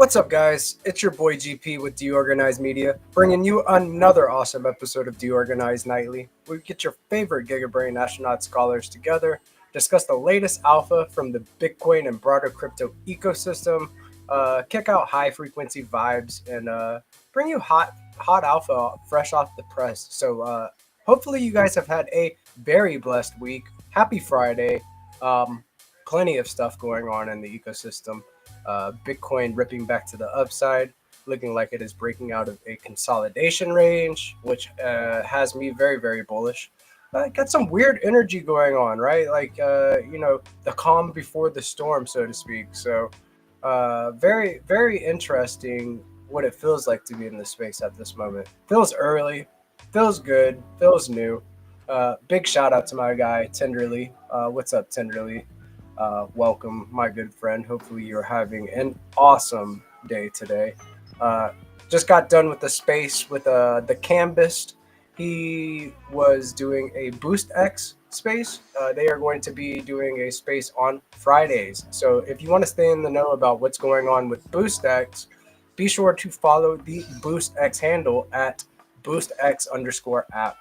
What's up, guys? It's your boy GP with DeOrganized Media, bringing you another awesome episode of DeOrganized Nightly. We get your favorite Giga Brain Astronaut Scholars together, discuss the latest alpha from the Bitcoin and broader crypto ecosystem, kick out high frequency vibes, and bring you hot alpha fresh off the press. So hopefully you guys have had a very blessed week. Happy Friday. Um, Plenty of stuff going on in the ecosystem. Bitcoin ripping back to the upside, looking like it is breaking out of a consolidation range, which has me very, very bullish. Got some weird energy going on, right? Like, the calm before the storm, so to speak. So, very, very interesting what it feels like to be in this space at this moment. Feels early, feels good, feels new. Big shout out to my guy, Tenderly. What's up, Tenderly? Welcome, my good friend. Hopefully, you're having an awesome day today. Uh, just got done with the space with the Canvas. He was doing a Boost X space. They are going to be doing a space on Fridays. So, if you want to stay in the know about what's going on with Boost X, be sure to follow the Boost X handle at BoostX_app.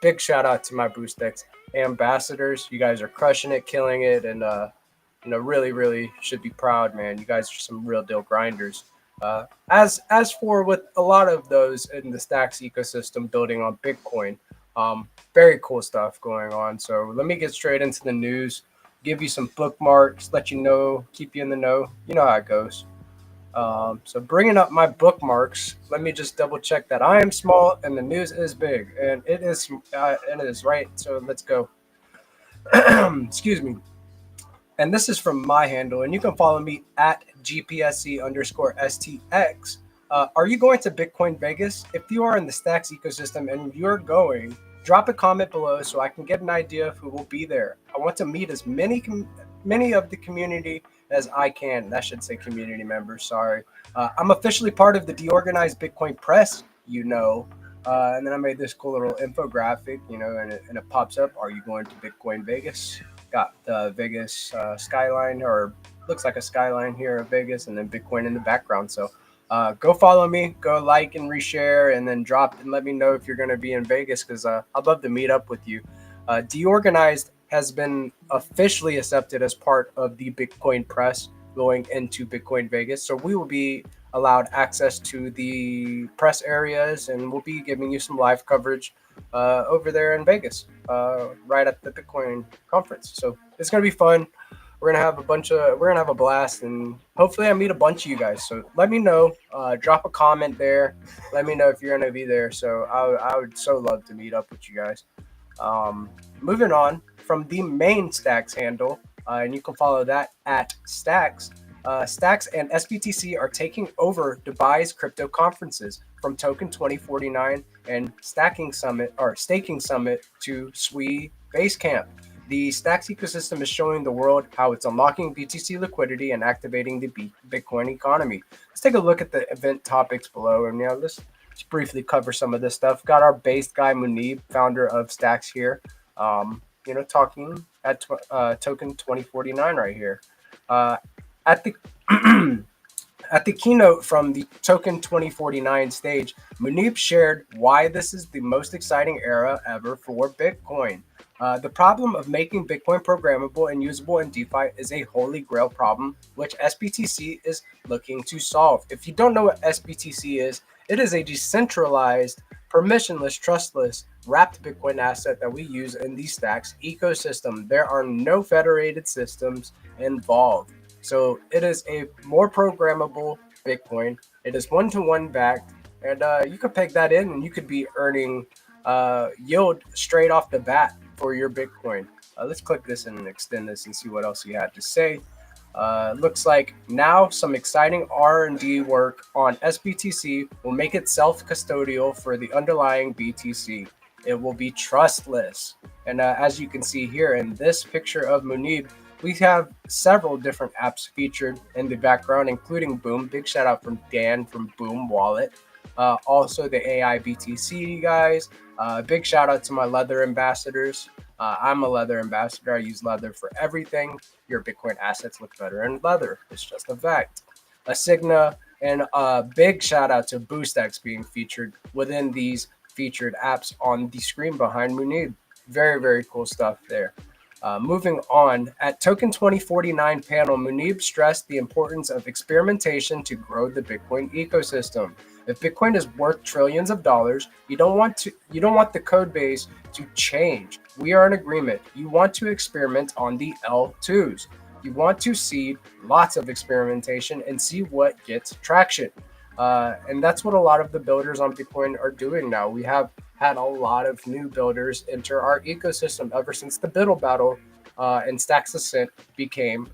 Big shout out to my BoostX ambassadors. You guys are crushing it, killing it, and really, really should be proud, man. You guys are some real deal grinders. As for with a lot of those in the Stacks ecosystem building on Bitcoin, very cool stuff going on. So let me get straight into the news, give you some bookmarks, let you know, keep you in the know. You know how it goes. So bringing up my bookmarks, let me just double check that I am small and the news is big, and it is right. So let's go. Excuse me. And this is from my handle, and you can follow me at GPSC_STX. Are you going to Bitcoin Vegas? If you are in the Stacks ecosystem and you're going, drop a comment below so I can get an idea of who will be there. I want to meet as many of the community as I can. That should say community members, sorry. I'm officially part of the DeOrganized Bitcoin Press, and then I made this cool little infographic, and it pops up. Are you going to Bitcoin Vegas? Got the Vegas skyline, or looks like a skyline here of Vegas, and then Bitcoin in the background. So go follow me, go like and reshare, and then drop and let me know if you're going to be in Vegas, because I'd love to meet up with you. DeOrganized has been officially accepted as part of the Bitcoin Press going into Bitcoin Vegas. So we will be allowed access to the press areas, and we'll be giving you some live coverage over there in Vegas, right at the Bitcoin conference. So it's gonna be fun. We're gonna have a blast, and hopefully I meet a bunch of you guys. So let me know. Drop a comment there. Let me know if you're gonna be there. So I would so love to meet up with you guys. Moving on from the main Stacks handle, and you can follow that at Stacks. Stacks and SBTC are taking over Dubai's crypto conferences, from Token 2049 and Staking Summit to SWI Basecamp. The Stacks ecosystem is showing the world how it's unlocking BTC liquidity and activating the Bitcoin economy. Let's take a look at the event topics below, and let's just briefly cover some of this stuff. Got our base guy Munib, founder of Stacks here, talking at Token 2049 right here. At the at the keynote from the Token 2049 stage, Munib shared why this is the most exciting era ever for Bitcoin. The problem of making Bitcoin programmable and usable in DeFi is a holy grail problem, which SBTC is looking to solve. If you don't know what SBTC is, it is a decentralized, permissionless, trustless, wrapped Bitcoin asset that we use in the Stacks ecosystem. There are no federated systems involved. So it is a more programmable Bitcoin. It is one-to-one backed, and you could peg that in, and you could be earning yield straight off the bat for your Bitcoin. Let's click this and extend this and see what else he had to say. Looks like now some exciting R&D work on SBTC will make it self-custodial for the underlying BTC. It will be trustless. And as you can see here in this picture of Munib, we have several different apps featured in the background, including Boom. Big shout out from Dan from Boom Wallet. Also the AI BTC guys. Big shout out to my leather ambassadors. I'm a leather ambassador. I use leather for everything. Your Bitcoin assets look better in leather. It's just a fact. Asigna, And a big shout out to BoostX being featured within these featured apps on the screen behind Munib. Very, very cool stuff there. Moving on, at Token 2049 panel, Munib stressed the importance of experimentation to grow the Bitcoin ecosystem. If Bitcoin is worth trillions of dollars, you don't want the code base to change. We are in agreement. You want to experiment on the L2s. You want to see lots of experimentation and see what gets traction. And that's what a lot of the builders on Bitcoin are doing now. We have had a lot of new builders enter our ecosystem ever since the Biddle Battle and Stacks Ascent became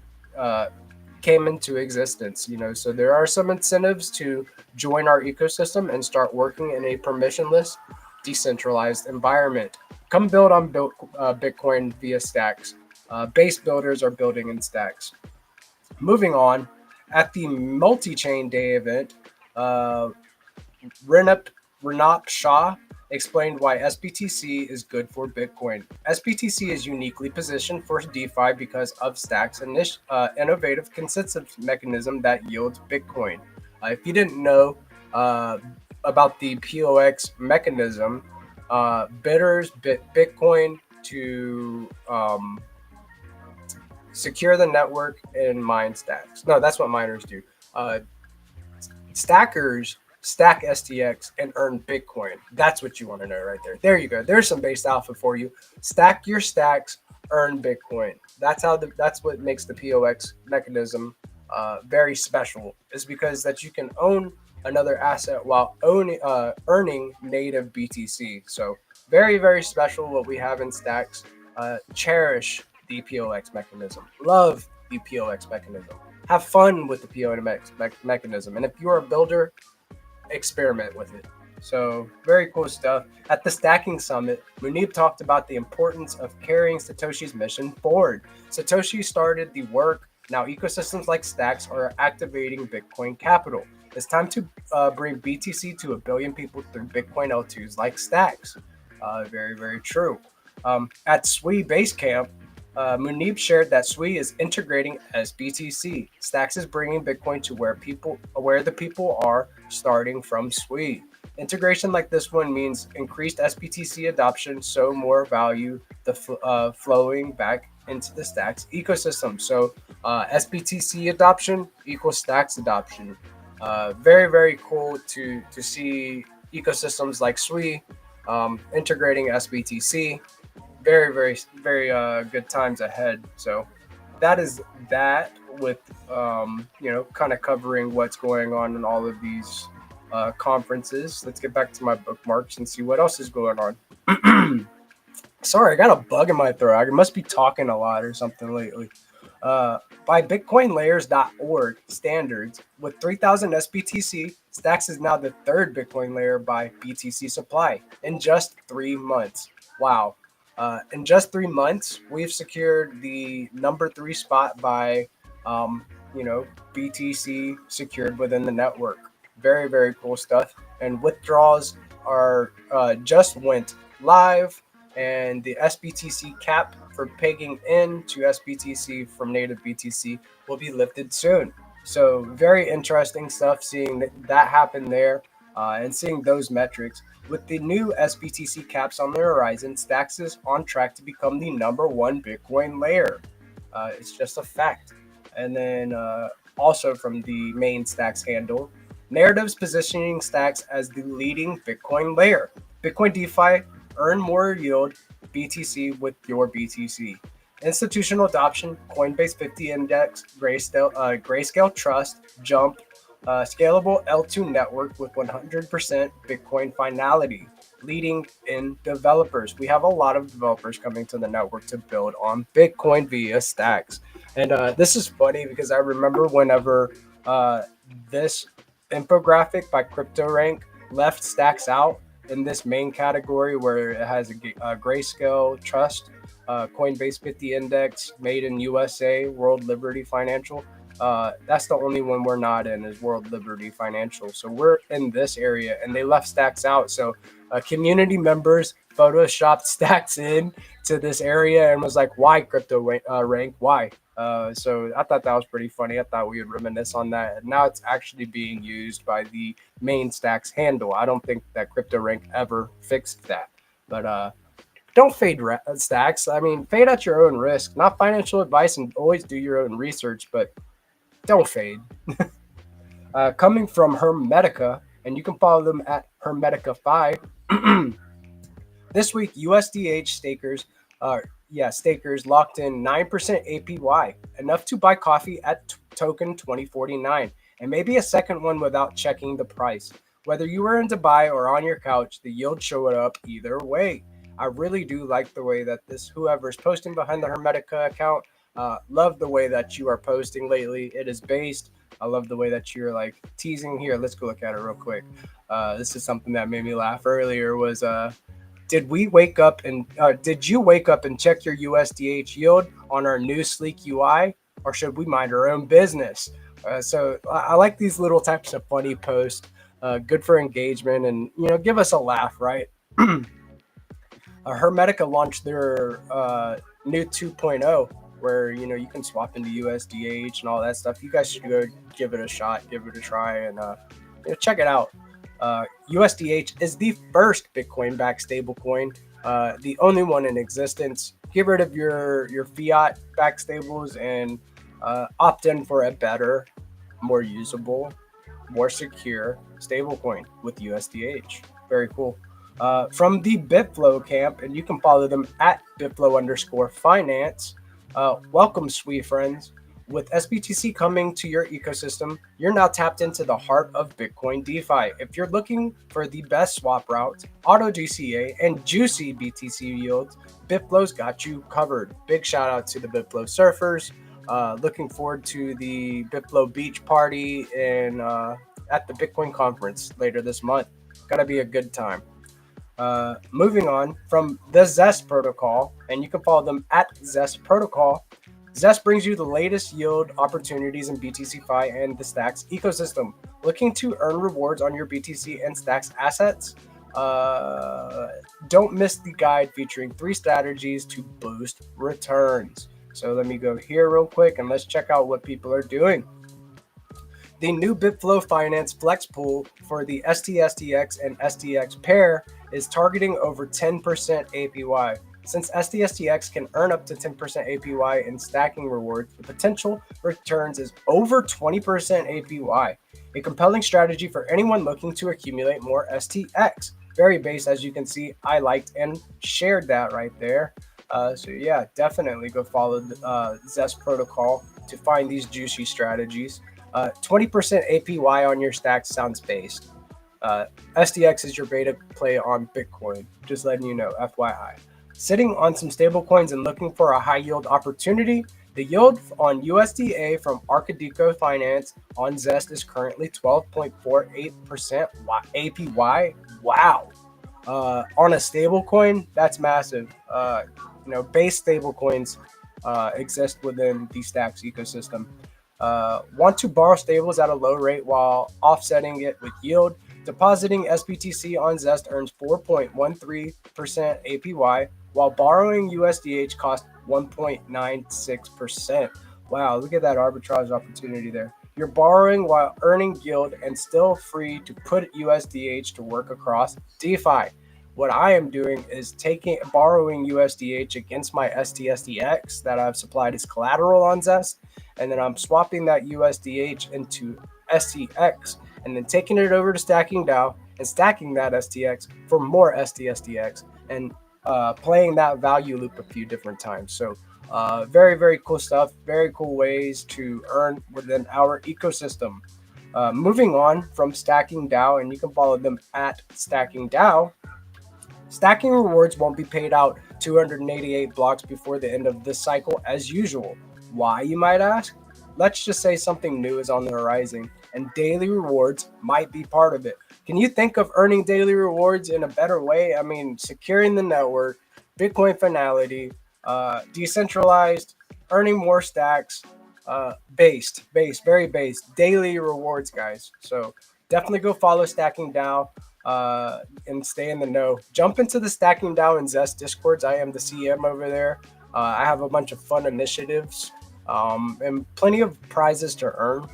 came into existence. So there are some incentives to join our ecosystem and start working in a permissionless, decentralized environment. Come build on Bitcoin via Stacks. Base builders are building in Stacks. Moving on, at the multi-chain day event, Renap Shah explained why SBTC is good for Bitcoin. SBTC is uniquely positioned for DeFi because of Stacks' innovative consensus mechanism that yields Bitcoin. If you didn't know about the POX mechanism, bidders bid Bitcoin to secure the network and mine Stacks. No, that's what miners do. Stackers stack STX and earn Bitcoin. That's what you want to know right there. There you go. There's some base alpha for you. Stack your stacks, earn Bitcoin. That's what makes the POX mechanism very special. Is because that you can own another asset while earning native BTC. So very, very special what we have in Stacks. Cherish the POX mechanism. Love the POX mechanism. Have fun with the POX mechanism. And if you're a builder, experiment with it. So very cool stuff. At the Stacking Summit, Munib talked about the importance of carrying Satoshi's mission forward. Satoshi started the work. Now ecosystems like Stacks are activating Bitcoin capital. It's time to bring BTC to 1 billion people through Bitcoin L2s like Stacks. Very, very true. At SWE Basecamp, Munib shared that SWE is integrating SBTC. Stacks is bringing Bitcoin to where the people are, starting from SWE. Integration like this one means increased SBTC adoption, so more value flowing back into the Stacks ecosystem. So SBTC adoption equals Stacks adoption. Very, very cool to see ecosystems like SWE integrating SBTC. Very, very, very good times ahead. So that is that with kind of covering what's going on in all of these conferences. Let's get back to my bookmarks and see what else is going on. Sorry, I got a bug in my throat. I must be talking a lot or something lately. By BitcoinLayers.org standards, with 3,000 SBTC, Stacks is now the third Bitcoin layer by BTC supply in just 3 months. Wow. In just 3 months, we've secured the number 3 spot by, BTC secured within the network. Very, very cool stuff. And withdrawals are just went live, and the SBTC cap for pegging into SBTC from native BTC will be lifted soon. So very interesting stuff seeing that happen there and seeing those metrics. With the new SBTC caps on the horizon, Stacks is on track to become the number 1 Bitcoin layer. It's just a fact. And then also from the main Stacks handle, narratives positioning Stacks as the leading Bitcoin layer. Bitcoin DeFi, earn more yield BTC with your BTC. Institutional adoption, Coinbase 50 Index, Grayscale Trust, Jump, scalable L2 network with 100% Bitcoin finality, leading in developers. We have a lot of developers coming to the network to build on Bitcoin via Stacks. And this is funny because I remember whenever this infographic by CryptoRank left Stacks out in this main category where it has a Grayscale Trust, Coinbase 50 Index, Made in USA, World Liberty Financial. That's the only one we're not in is World Liberty Financial. So we're in this area and they left Stacks out. So community members photoshopped Stacks in to this area and was like, "Why crypto rank? Why?" So I thought that was pretty funny. I thought we would reminisce on that. And now it's actually being used by the main stacks handle. I don't think that crypto rank ever fixed that, but don't fade stacks. I mean, fade at your own risk. Not financial advice, and always do your own research, but don't fade. Coming from Hermetica, and you can follow them at Hermetica5. This week, USDH stakers locked in 9% APY, enough to buy coffee at token 2049, and maybe a second one without checking the price. Whether you were in Dubai or on your couch, the yield showed up either way. I really do like the way that whoever's posting behind the Hermetica account, love the way that you are posting lately. It is based. I love the way that you're like teasing here. Let's go look at it real quick. This is something that made me laugh earlier. Was did you wake up and check your USDH yield on our new sleek UI, or should we mind our own business? So I like these little types of funny posts. Good for engagement and give us a laugh, right? Hermetica launched their new 2.0 where you can swap into USDH and all that stuff. You guys should go give it a shot, give it a try, and check it out. USDH is the first Bitcoin-backed stablecoin, the only one in existence. Get rid of your fiat-backed stables and opt in for a better, more usable, more secure stablecoin with USDH. Very cool. From the Bitflow camp, and you can follow them at Bitflow_finance. Welcome, sweet friends. With SBTC coming to your ecosystem, you're now tapped into the heart of Bitcoin DeFi. If you're looking for the best swap routes, auto DCA, and juicy BTC yields, Bitflow's got you covered. Big shout out to the Bitflow surfers. Looking forward to the Bitflow beach party and at the Bitcoin conference later this month. Gonna be a good time. Moving on from the Zest protocol, and you can follow them at Zest Protocol. Zest brings you the latest yield opportunities in BTC-Fi and the Stacks ecosystem. Looking to earn rewards on your BTC and Stacks assets? Don't miss the guide featuring 3 strategies to boost returns. So let me go here real quick and let's check out what people are doing. The new Bitflow Finance Flex Pool for the STSTX and STX pair is targeting over 10% APY. Since STSTX can earn up to 10% APY in stacking rewards, the potential returns is over 20% APY. A compelling strategy for anyone looking to accumulate more STX. Very base, as you can see. I liked and shared that right there. So yeah, definitely go follow the Zest protocol to find these juicy strategies. 20% APY on your stacks sounds based. STX is your beta play on Bitcoin. Just letting you know, FYI. Sitting on some stable coins and looking for a high yield opportunity, the yield on USDA from Arcadico Finance on Zest is currently 12.48% APY. Wow. On a stable coin, that's massive. Base stable coins exist within the Stacks ecosystem. Want to borrow stables at a low rate while offsetting it with yield? Depositing SBTC on Zest earns 4.13% APY, while borrowing USDH costs 1.96%. Wow, look at that arbitrage opportunity there. You're borrowing while earning yield and still free to put USDH to work across DeFi. What I am doing is borrowing USDH against my STSDX that I've supplied as collateral on Zest, and then I'm swapping that USDH into STX, and then taking it over to Stacking DAO and stacking that STX for more STSDX and playing that value loop a few different times. So very, very cool stuff. Very cool ways to earn within our ecosystem. Moving on from Stacking DAO, and you can follow them at Stacking DAO. Stacking rewards won't be paid out 288 blocks before the end of this cycle as usual. Why, you might ask? Let's just say something new is on the horizon, and daily rewards might be part of it. Can you think of earning daily rewards in a better way? I mean, securing the network, Bitcoin finality, decentralized, earning more stacks, very based, daily rewards, guys. So definitely go follow Stacking DAO. and stay in the know. Jump into the Stacking Down and Zest Discords. I am the CM over there. I have a bunch of fun initiatives and plenty of prizes to earn,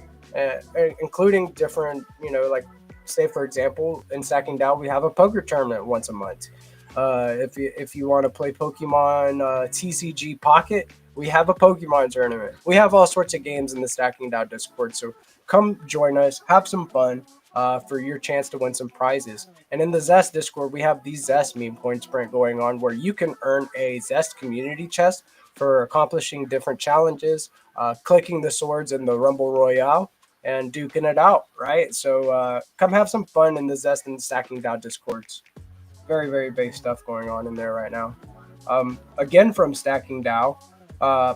including different, like say for example, in Stacking Down we have a poker tournament once a month. If you want to play Pokemon TCG Pocket, we have a Pokemon tournament. We have all sorts of games in the Stacking Down Discord, so come join us, have some fun for your chance to win some prizes. And in the Zest Discord, we have the Zest meme point sprint going on where you can earn a Zest community chest for accomplishing different challenges, clicking the swords in the Rumble Royale, and duking it out, right? So come have some fun in the Zest and Stacking Down Discords. Very, very big stuff going on in there right now. Again, from Stacking DAO,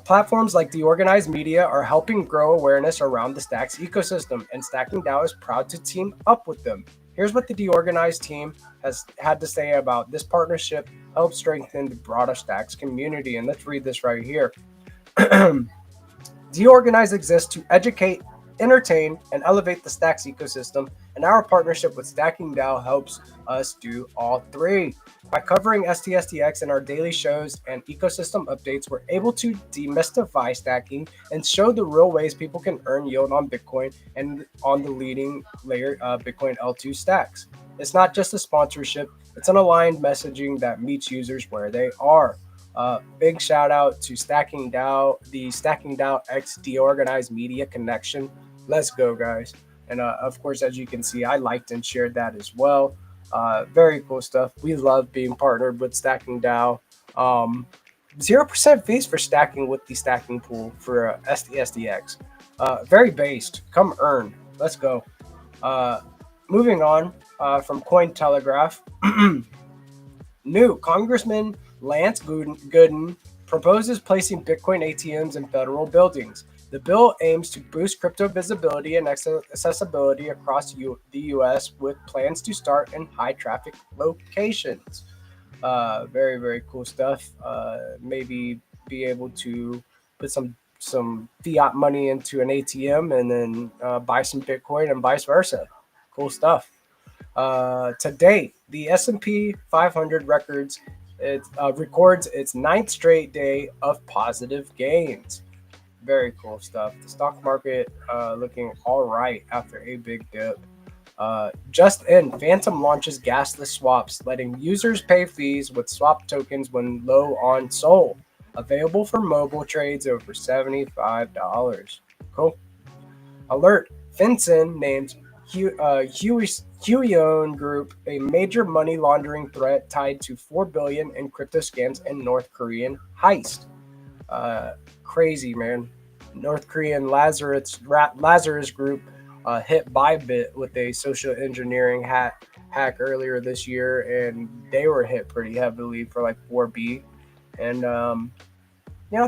platforms like DeOrganized Media are helping grow awareness around the Stacks ecosystem, and Stacking DAO is proud to team up with them. Here's what the DeOrganized team has had to say about this partnership helps strengthen the broader Stacks community. And let's read this right here. DeOrganized exists to educate, entertain, and elevate the Stacks ecosystem, and our partnership with Stacking DAO helps us do all three. By covering STSTX in our daily shows and ecosystem updates, we're able to demystify stacking and show the real ways people can earn yield on Bitcoin and on the leading layer Bitcoin L2 stacks. It's not just a sponsorship, it's an aligned messaging that meets users where they are. Big shout out to Stacking DAO, the Stacking DAO X DeOrganized Media connection. Let's go, guys. And of course, as you can see, I liked and shared that as well. Very cool stuff. We love being partnered with Stacking DAO. 0% fees for stacking with the stacking pool for SDX. Very based. Come earn. Let's go. Moving on from Cointelegraph. New Congressman Lance Gooden proposes placing Bitcoin ATMs in federal buildings. The bill aims to boost crypto visibility and accessibility across the U.S. with plans to start in high traffic locations. Very, very cool stuff. Maybe be able to put some fiat money into an ATM and then buy some Bitcoin and vice versa. Cool stuff. To date, the S&P 500 records records its ninth straight day of positive gains. Very cool stuff. The stock market looking all right after a big dip. Just in, Phantom launches gasless swaps, letting users pay fees with swap tokens when low on Sol. Available for mobile trades over $75. Cool. Alert. FinCEN names Huion Group a major money laundering threat tied to $4 billion in crypto scams and North Korean heist. Crazy, man. North Korean Lazarus Group hit Bybit with a social engineering hack earlier this year, and they were hit pretty heavily for like 4B. And I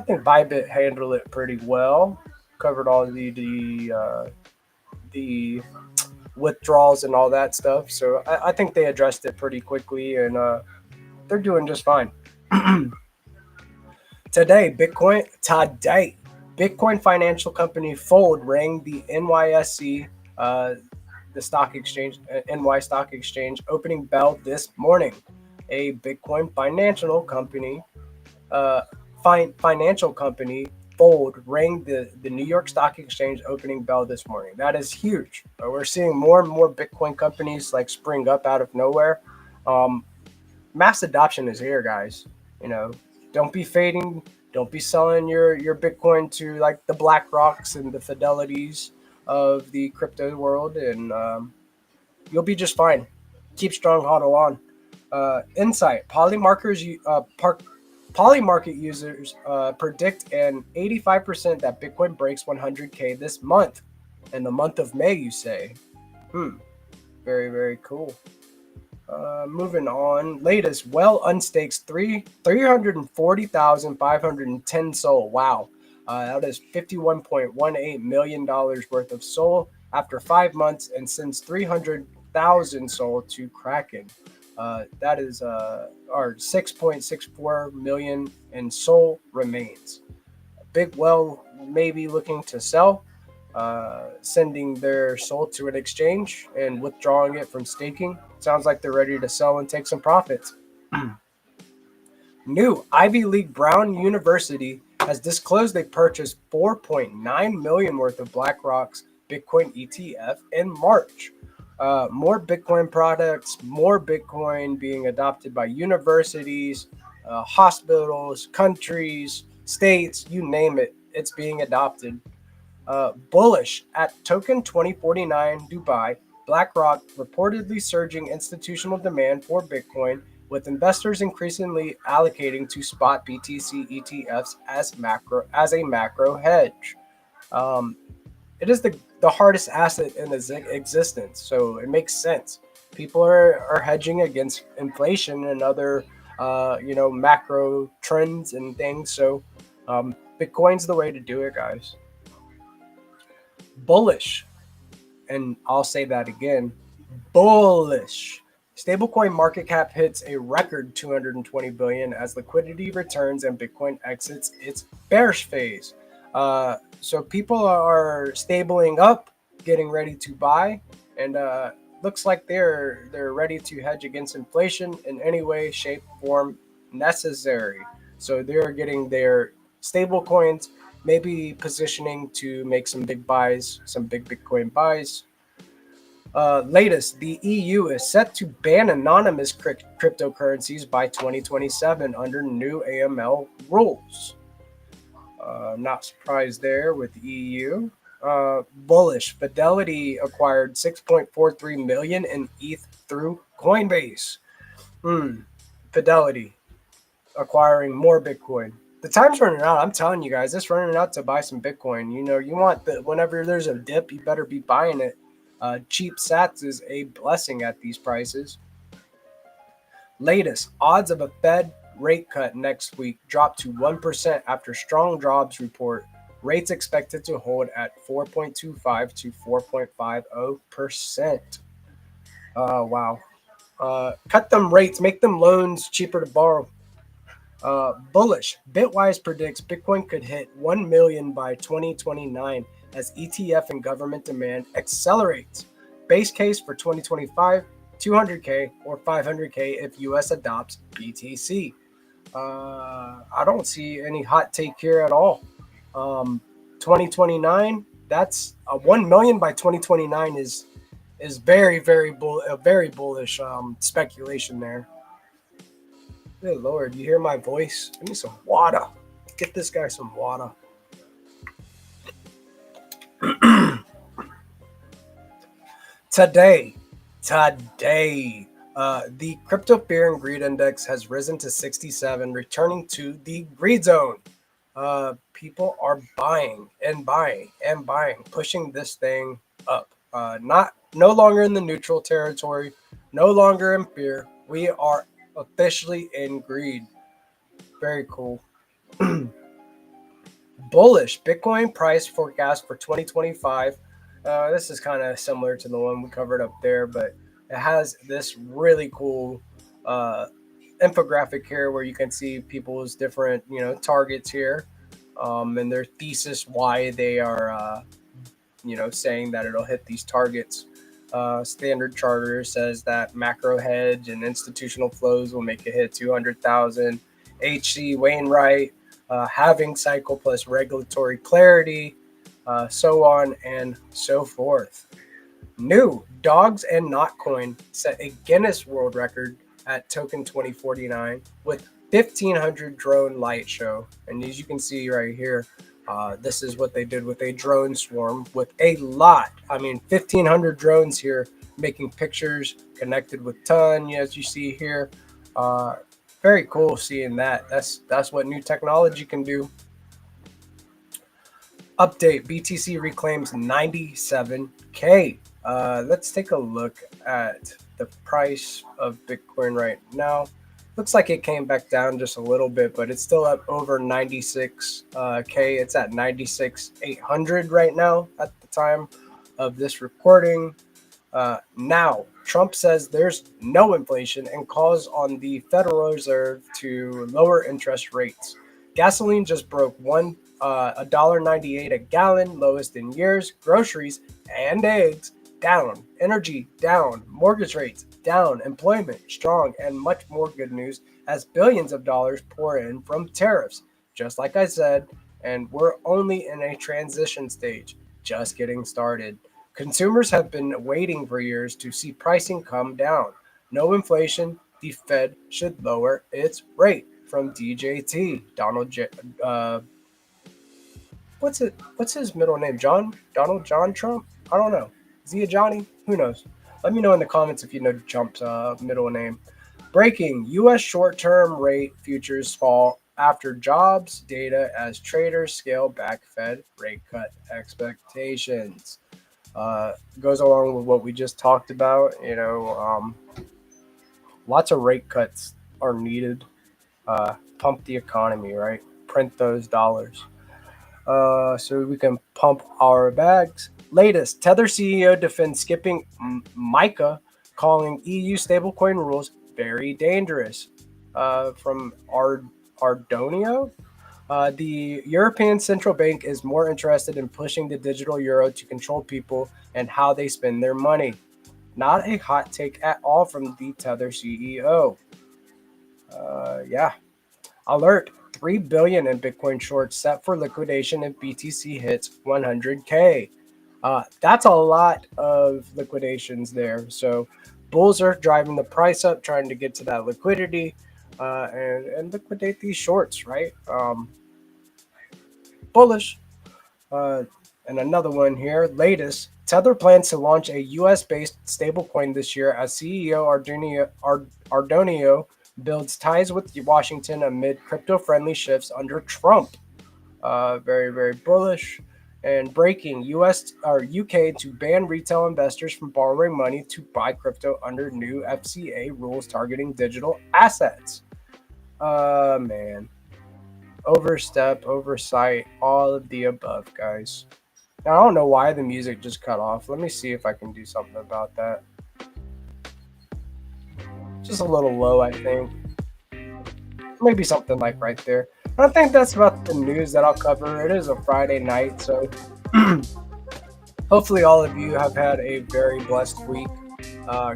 think Bybit handled it pretty well. Covered all the withdrawals and all that stuff. So I think they addressed it pretty quickly, and they're doing just fine. Today, Bitcoin financial company Fold rang the NYSE, the stock exchange, NY Stock Exchange, opening bell this morning. A Bitcoin financial company, Fold rang the New York Stock Exchange opening bell this morning. That is huge. We're seeing more and more Bitcoin companies like spring up out of nowhere. Mass adoption is here, guys. Don't be fading. Don't be selling your Bitcoin to like the BlackRocks and the Fidelities of the crypto world, and you'll be just fine. Keep strong, hodl on. Insight: Polymarket users predict an 85% that Bitcoin breaks 100K this month. In the month of May, you say? Very, very cool. Moving on, latest unstakes 340,510 SOL. Wow, that is $51.18 million worth of SOL after 5 months, and sends 300,000 SOL to Kraken. That is our 6.64 million in SOL remains. Big maybe looking to sell. sending their soul to an exchange and withdrawing it from staking. Sounds like they're ready to sell and take some profits. New Ivy League Brown University has disclosed they purchased 4.9 million worth of BlackRock's Bitcoin ETF in March. More Bitcoin products, more Bitcoin being adopted by universities, hospitals, countries, states, you name it, it's being adopted. Bullish at Token 2049 Dubai, BlackRock reportedly surging institutional demand for Bitcoin, with investors increasingly allocating to spot BTC ETFs as a macro hedge. Um, it is the hardest asset in existence, so it makes sense. People are hedging against inflation and other macro trends and things. So Bitcoin's the way to do it, guys. Bullish, and I'll say that again, bullish. Stablecoin market cap hits a record 220 billion as liquidity returns and Bitcoin exits its bearish phase. So people are stabling up, getting ready to buy, and looks like they're ready to hedge against inflation in any way, shape, form necessary. So they're getting their stable coins, maybe positioning to make some big buys, some big Bitcoin buys. Latest, the EU is set to ban anonymous cryptocurrencies by 2027 under new AML rules. Not surprised there with the EU. Bullish, Fidelity acquired 6.43 million in ETH through Coinbase. Fidelity acquiring more Bitcoin. The time's running out. I'm telling you guys, it's running out to buy some Bitcoin. You know, you want whenever there's a dip, you better be buying it. Cheap sats is a blessing at these prices. Latest odds of a Fed rate cut next week dropped to 1% after strong jobs report. Rates expected to hold at 4.25 to 4.50%. Wow. Cut them rates, make them loans cheaper to borrow. Bullish. Bitwise predicts Bitcoin could hit 1 million by 2029 as ETF and government demand accelerates. Base case for 2025, 200K or 500K if US adopts BTC. I don't see any hot take here at all. 2029, that's a 1 million by 2029 is very very bullish speculation there. Good Lord, you hear my voice? I need some water. Get this guy some water. Today, the crypto fear and greed index has risen to 67, returning to the greed zone. People are buying and buying and buying, pushing this thing up. No longer in the neutral territory, no longer in fear. We are officially in greed. Very cool. Bullish Bitcoin price forecast for 2025. This is kind of similar to the one we covered up there, but it has this really cool infographic here where you can see people's different targets here, and their thesis why they are saying that it'll hit these targets. Standard Charter says that macro hedge and institutional flows will make it hit 200,000. HC Wainwright, halving cycle plus regulatory clarity, so on and so forth. New Dogs and Notcoin set a Guinness World Record at Token 2049 with 1,500 drone light show. And as you can see right here, this is what they did with a drone swarm with a lot. 1,500 drones here making pictures connected with ton, as you see here. Very cool seeing that. That's what new technology can do. Update: BTC reclaims 97K. Let's take a look at the price of Bitcoin right now. Looks like it came back down just a little bit, but it's still up over 96K. It's at 96,800 right now at the time of this recording. Now, Trump says there's no inflation and calls on the Federal Reserve to lower interest rates. Gasoline just broke $1.98 a gallon, lowest in years. Groceries and eggs down. Energy down. Mortgage rates down. Employment strong, and much more good news as billions of dollars pour in from tariffs. Just like I said, and we're only in a transition stage, just getting started. Consumers have been waiting for years to see pricing come down. No inflation, the Fed should lower its rate. From DJT, what's his middle name? Donald John Trump? I don't know. Is he a Johnny? Who knows? Let me know in the comments if you know Trump's middle name. Breaking: U.S. short-term rate futures fall after jobs data as traders scale back Fed rate cut expectations. Goes along with what we just talked about. Lots of rate cuts are needed. Pump the economy, right? Print those dollars. So we can pump our bags. Latest: Tether CEO defends skipping MiCA, calling EU stablecoin rules very dangerous. From Ardonio. The European Central Bank is more interested in pushing the digital euro to control people and how they spend their money. Not a hot take at all from the Tether CEO. Yeah. Alert: 3 billion in Bitcoin shorts set for liquidation if BTC hits 100K. That's a lot of liquidations there. So bulls are driving the price up, trying to get to that liquidity and liquidate these shorts, right? Bullish. Uh, and another one here, latest: Tether plans to launch a US-based stablecoin this year as CEO Ardonio builds ties with Washington amid crypto-friendly shifts under Trump. Very, very bullish. And breaking: U.S. or UK to ban retail investors from borrowing money to buy crypto under new FCA rules targeting digital assets. Man. Overstep, oversight, all of the above, guys. Now, I don't know why the music just cut off. Let me see if I can do something about that. Just a little low, I think. Maybe something like right there. I think that's about the news that I'll cover. It is a Friday night, so hopefully all of you have had a very blessed week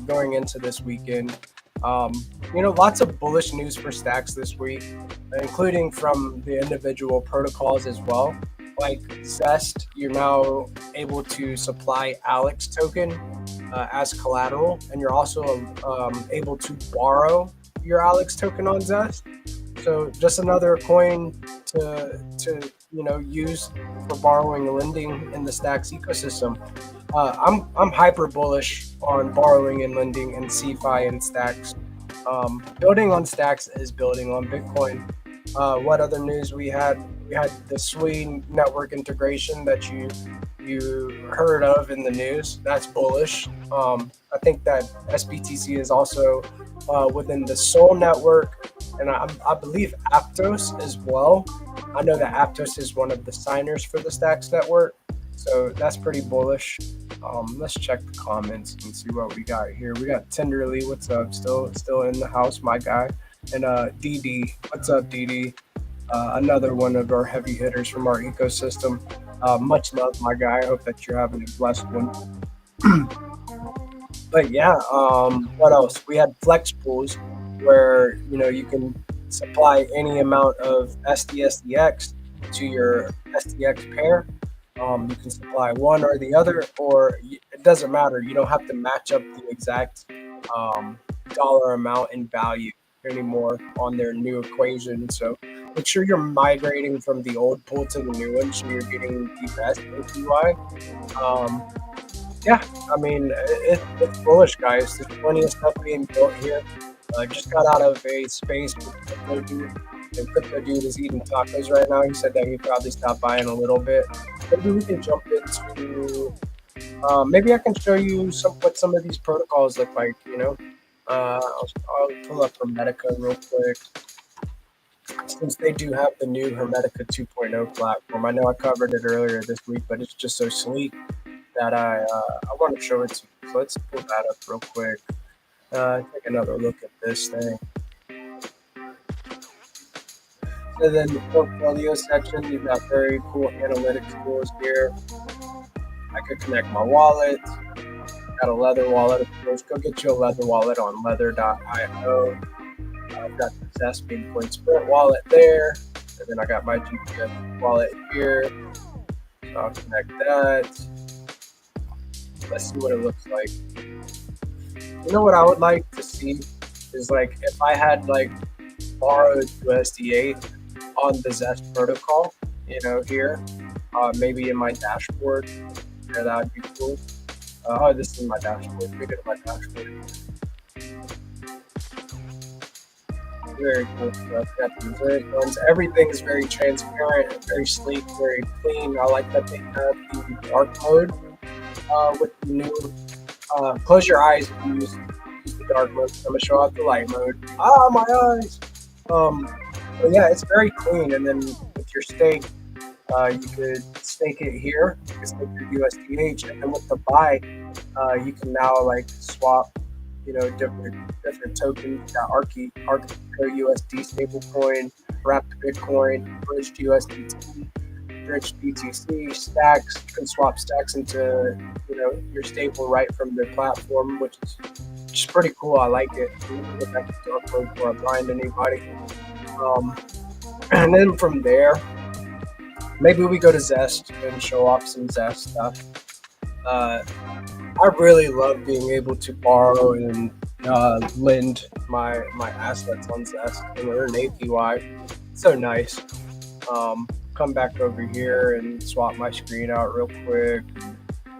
going into this weekend. Lots of bullish news for stacks this week, including from the individual protocols as well. Like Zest, you're now able to supply Alex token as collateral, and you're also able to borrow your Alex token on Zest. So just another coin to use for borrowing and lending in the Stacks ecosystem. I'm hyper bullish on borrowing and lending in CeFi and Stacks. Building on Stacks is building on Bitcoin. What other news we had? We had the Sui network integration that you heard of in the news. That's bullish. I think that SBTC is also within the Sol network, and I believe Aptos as well. I know that Aptos is one of the signers for the Stacks network, so that's pretty bullish. Let's check the comments and see what we got here. We got Tenderly, what's up? Still in the house, my guy. And DD, what's up, DD? Another one of our heavy hitters from our ecosystem. Much love, my guy. I hope that you're having a blessed one. But yeah, what else? We had flex pools where you can supply any amount of SDSDX to your SDX pair. You can supply one or the other, or it doesn't matter. You don't have to match up the exact dollar amount in value anymore on their new equation. So make sure you're migrating from the old pool to the new one so you're getting the best APY. Yeah, I mean, it's bullish, guys. There's plenty of stuff being built here. Just got out of a space with Crypto Dude, and Crypto Dude is eating tacos right now. He said that he probably stopped by in a little bit. Maybe we can jump into. Maybe I can show you what some of these protocols look like. I'll pull up Hermetica real quick, since they do have the new Hermetica 2.0 platform. I know I covered it earlier this week, but it's just so sleek that I want to show it to you. So let's pull that up real quick. Take another look at this thing. And then the portfolio section, you've got very cool analytics tools here. I could connect my wallet. Got a leather wallet, of course. Go get you a leather wallet on leather.io. I've got the Zest Bitcoin Sprint wallet there. And then I got my GPS wallet here. So I'll connect that. Let's see what it looks like. You know what I would like to see is like if I had like borrowed USD8 on the Zest protocol, here, maybe in my dashboard. Yeah, that would be cool. Oh, this is my dashboard. Look at my dashboard. Very cool stuff. Got the reserve funds. Everything is very transparent, very sleek, very clean. I like that they have the dark mode with the new. Close your eyes if you use the dark mode. I'm gonna show off the light mode. Ah, my eyes. But yeah, it's very clean. And then with your stake, you could stake it here. You can stake your USDH, and then with the buy, you can now like swap, different tokens. You got Archico USD stablecoin, wrapped Bitcoin, bridged USDT, bridged BTC, stacks. You can swap stacks into your stable right from their platform, which is just pretty cool. I like it. Look at the dark mode before I blind anybody. And then from there, maybe we go to Zest and show off some Zest stuff. I really love being able to borrow and lend my assets on Zest and earn APY. So nice. Come back over here and swap my screen out real quick.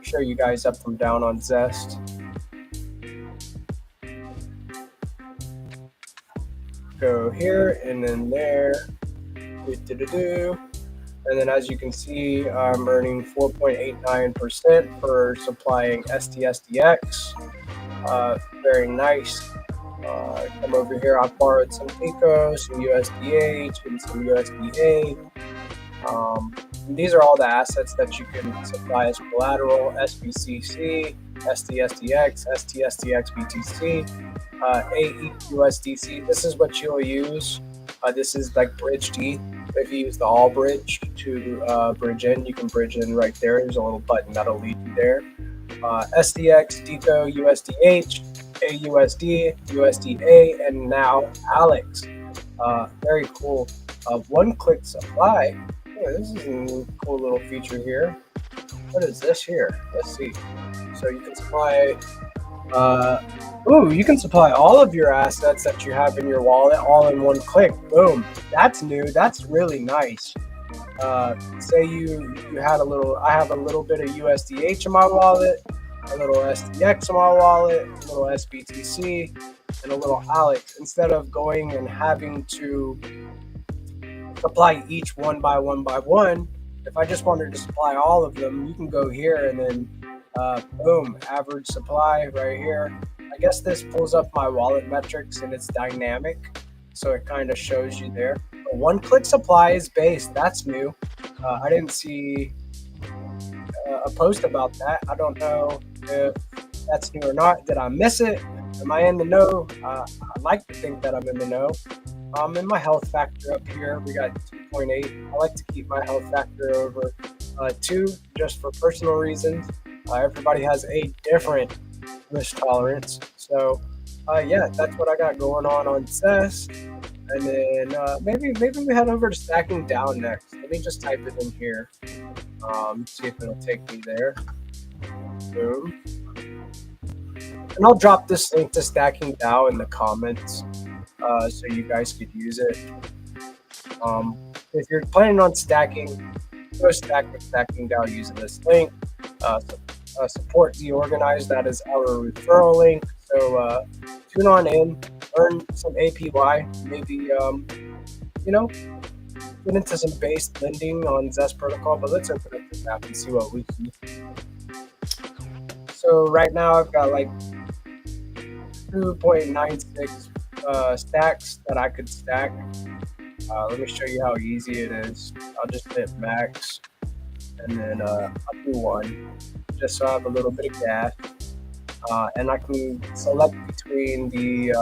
Show you guys up from down on Zest. Go here and then there. And then as you can see, I'm earning 4.89% for supplying STSDX. Very nice. Come over here, I borrowed some Pico, some USDH, and some USDA. These are all the assets that you can supply as collateral: SBCC, STSDX, STSDX BTC, AEUSDC. This is what you'll use. This is like bridged ETH. If you use the all bridge to bridge in, you can bridge in right there. There's a little button that'll lead you there. SDX, DECO, USDH, AUSD, USDA, and now Alex. Very cool. One-click supply. Oh, this is a cool little feature here. What is this here? Let's see. So you can supply. You can supply all of your assets that you have in your wallet all in one click. Boom. That's new. That's really nice. Say you had I have a little bit of USDH in my wallet, a little SDX in my wallet, a little SBTC, and a little Alex. Instead of going and having to supply each one by one, if I just wanted to supply all of them, you can go here and then boom, average supply right here. I guess this pulls up my wallet metrics and it's dynamic, so it kind of shows you there. But one-click supply is based. That's new. I didn't see a post about that. I don't know if that's new or not. Did I miss it? Am I in the know? I like to think that I'm in the know. In my health factor up here, we got 2.8. I like to keep my health factor over 2 just for personal reasons. Everybody has a different risk tolerance. So yeah, that's what I got going on Zest. And then maybe we head over to stacking down next. Let me just type it in here. See if it'll take me there. Boom. And I'll drop this link to Stacking DAO in the comments so you guys could use it. If you're planning on stacking, go stack with Stacking DAO using this link. Support DeOrganized, that is our referral link. So tune on in, earn some APY, maybe get into some base lending on Zest protocol. But let's open up this app and see what we see. So right now I've got like 2.96 stacks that I could stack. Let me show you how easy it is. I'll just hit max and then I'll do 1 just so I have a little bit of gas. And I can select between the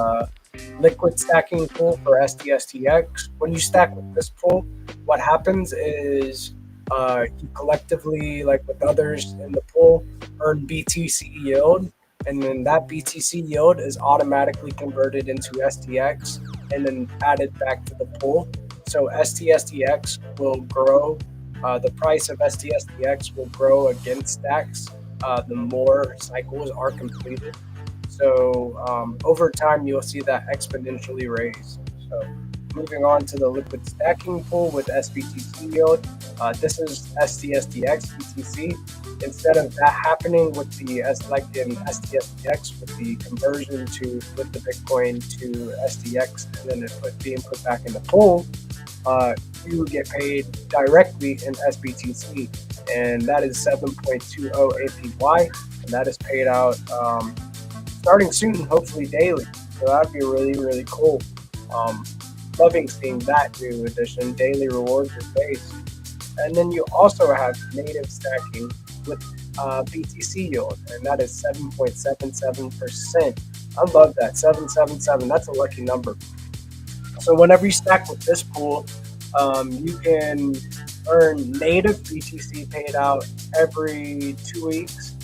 liquid stacking pool for STSTX. When you stack with this pool, what happens is you collectively, like with others in the pool, earn BTC yield, and then that BTC yield is automatically converted into STX and then added back to the pool. So STSTX will grow. The price of STSTX will grow against stacks the more cycles are completed. So over time, you'll see that exponentially raise. So moving on to the liquid stacking pool with SBTC yield, this is STSDX BTC. Instead of that happening with the like in STSDX with the conversion to flip the Bitcoin to STX and then being put back in the pool, you would get paid directly in SBTC, and that is 7.20 APY, and that is paid out starting soon, hopefully daily. So that'd be really, really cool. Loving seeing that new addition. Daily rewards is base. And then you also have native stacking with BTC yield, and that is 7.77%. I love that. 777. That's a lucky number. So whenever you stack with this pool, you can earn native BTC paid out every 2 weeks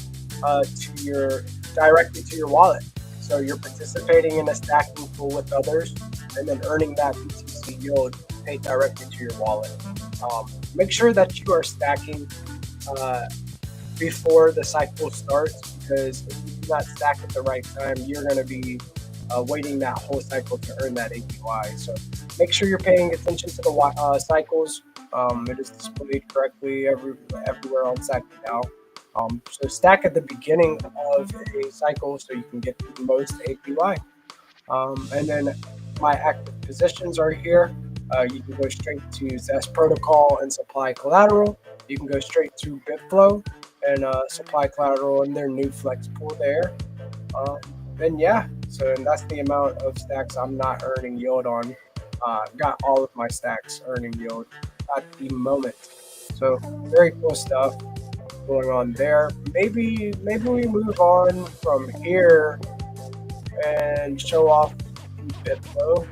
to your directly to your wallet. So you're participating in a stacking pool with others, and then earning that BTC yield paid directly to your wallet. Make sure that you are stacking before the cycle starts, because if you do not stack at the right time, you're going to be waiting that whole cycle to earn that APY. So make sure you're paying attention to the cycles. It is displayed correctly everywhere on StackNow. So stack at the beginning of a cycle so you can get the most APY. And then my active positions are here. You can go straight to Zest Protocol and supply collateral. You can go straight to Bitflow and supply collateral in their new flex pool there. And yeah, so and that's the amount of stacks I'm not earning yield on. Got all of my stacks earning yield at the moment. So very cool stuff going on there. Maybe we move on from here and show off Bitflow.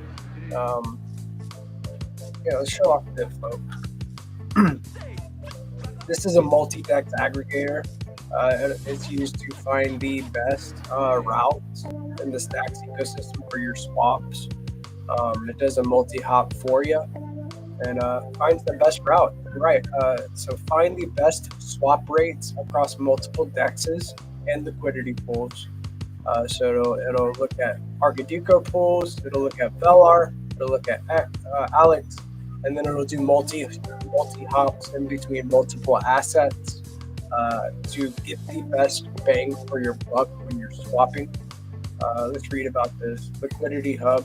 Let's show off Bitflow. This is a multi-dex aggregator. It's used to find the best routes in the Stacks ecosystem for your swaps. It does a multi-hop for you and finds the best route. Right. So find the best swap rates across multiple dexes and liquidity pools. So it'll look at Archiduco pools, it'll look at Velar, it'll look at Alex, and then it'll do multi hops in between multiple assets to get the best bang for your buck when you're swapping. Let's read about this. Liquidity Hub.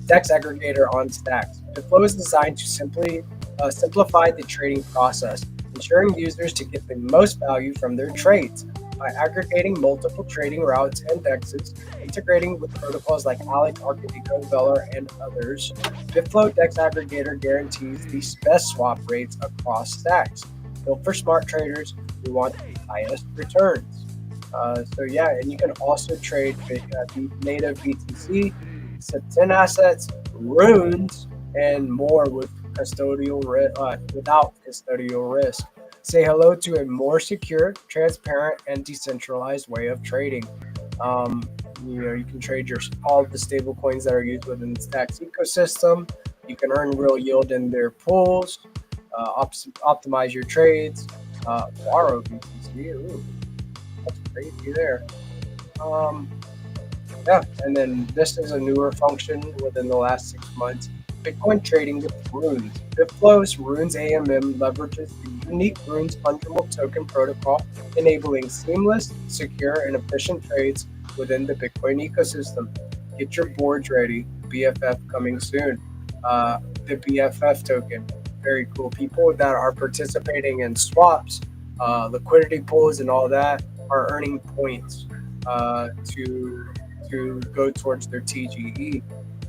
Dex aggregator on Stacks. Bitflow is designed to simplify the trading process, ensuring users to get the most value from their trades. By aggregating multiple trading routes and dexes, integrating with protocols like Alex, Archidico, Velar, and others, Bitflow Dex Aggregator guarantees the best swap rates across stacks. Built for smart traders who want the highest returns. And you can also trade the native BTC, SIP10 assets, runes, and more with without custodial risk. Say hello to a more secure, transparent, and decentralized way of trading. You can trade all of the stable coins that are used within the Stacks ecosystem. You can earn real yield in their pools, optimize your trades, borrow BTC. Ooh, that's crazy there. And then this is a newer function within the last 6 months. Bitcoin trading with runes. Bitflow's Runes AMM leverages the unique Runes fungible token protocol, enabling seamless, secure, and efficient trades within the Bitcoin ecosystem. Get your boards ready. BFF coming soon. The BFF token. Very cool. People that are participating in swaps, liquidity pools, and all that are earning points to go towards their TGE.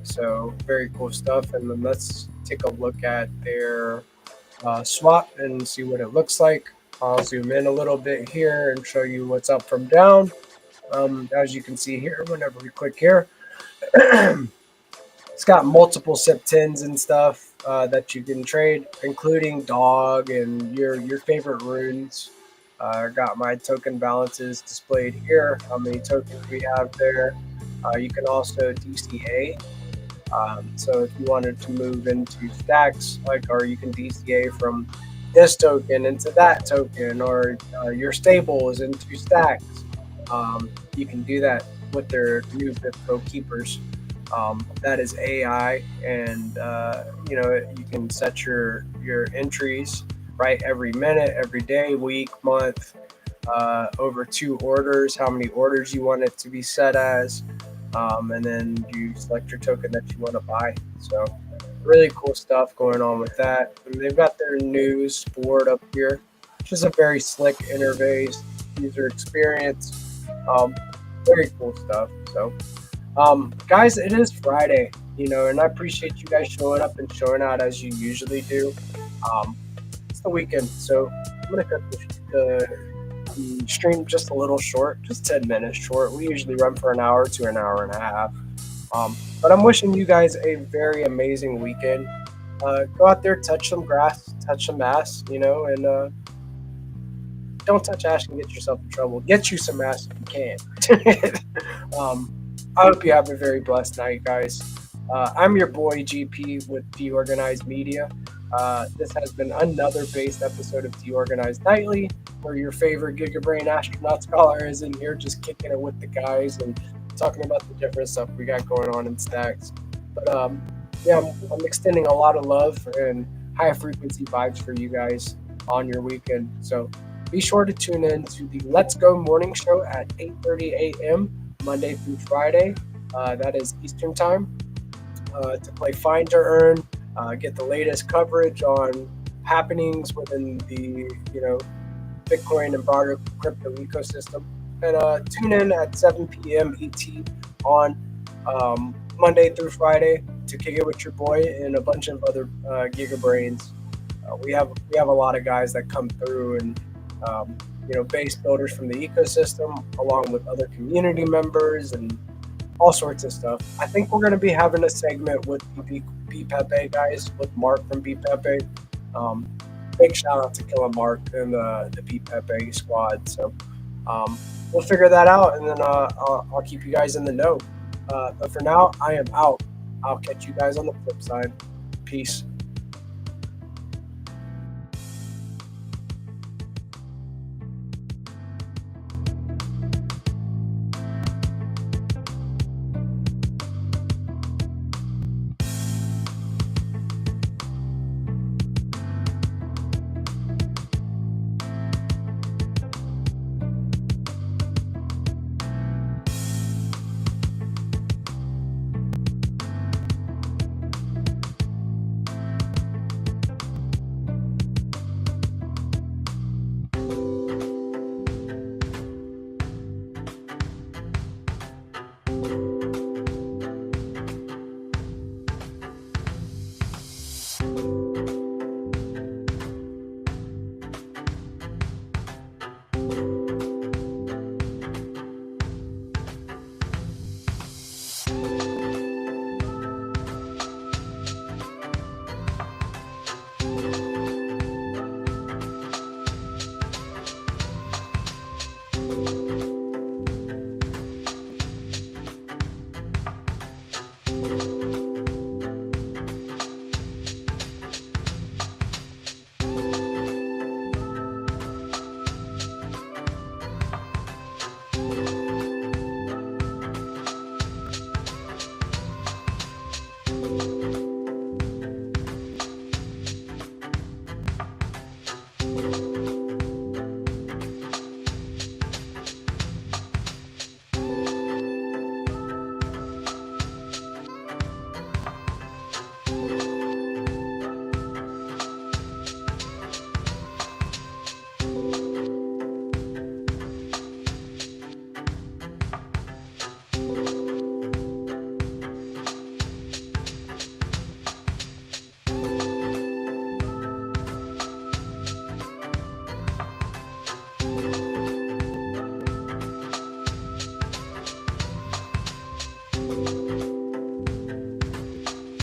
So very cool stuff. And then let's take a look at their swap and see what it looks like. I'll zoom in a little bit here and show you what's up from down. As you can see here, whenever we click here, it's got multiple SIP tins and stuff that you can trade, including dog and your favorite runes. Got my token balances displayed here, how many tokens we have there. You can also DCA. So if you wanted to move into stacks, like, or you can DCA from this token into that token, or your stable is into stacks. You can do that with their new BitPro keepers. That is AI, and you can set your entries right every minute, every day, week, month, over 2 orders, how many orders you want it to be set as, and then you select your token that you want to buy. So really cool stuff going on with that. And they've got their news board up here, which is a very slick interface, user experience. Um, Very cool stuff. So, guys, it is Friday, and I appreciate you guys showing up and showing out as you usually do. Um, it's the weekend, so I'm gonna cut the stream just a little short, just 10 minutes short. We usually run for an hour to an hour and a half. But I'm wishing you guys a very amazing weekend. Go out there, touch some grass, touch some ass, and don't touch ash and get yourself in trouble. Get you some ass if you can. I hope you have a very blessed night, guys. I'm your boy GP with DeOrganized Media. This has been another based episode of DeOrganized Nightly, where your favorite Giga Brain Astronaut Scholar is in here just kicking it with the guys and talking about the different stuff we got going on in stacks. But yeah, I'm extending a lot of love and high frequency vibes for you guys on your weekend. So be sure to tune in to the Let's Go morning show at 8:30 a.m. Monday through Friday. That is Eastern time, to play Find to Earn, get the latest coverage on happenings within the Bitcoin and broader crypto ecosystem. And tune in at 7 p.m. ET on Monday through Friday to kick it with your boy and a bunch of other Giga Brains. We have a lot of guys that come through and base builders from the ecosystem, along with other community members and all sorts of stuff. I think we're going to be having a segment with B Pepe guys, with Mark from B Pepe. Big shout out to Killer Mark and the B Pepe squad. So we'll figure that out, and then I'll keep you guys in the know. But for now, I am out. I'll catch you guys on the flip side. Peace.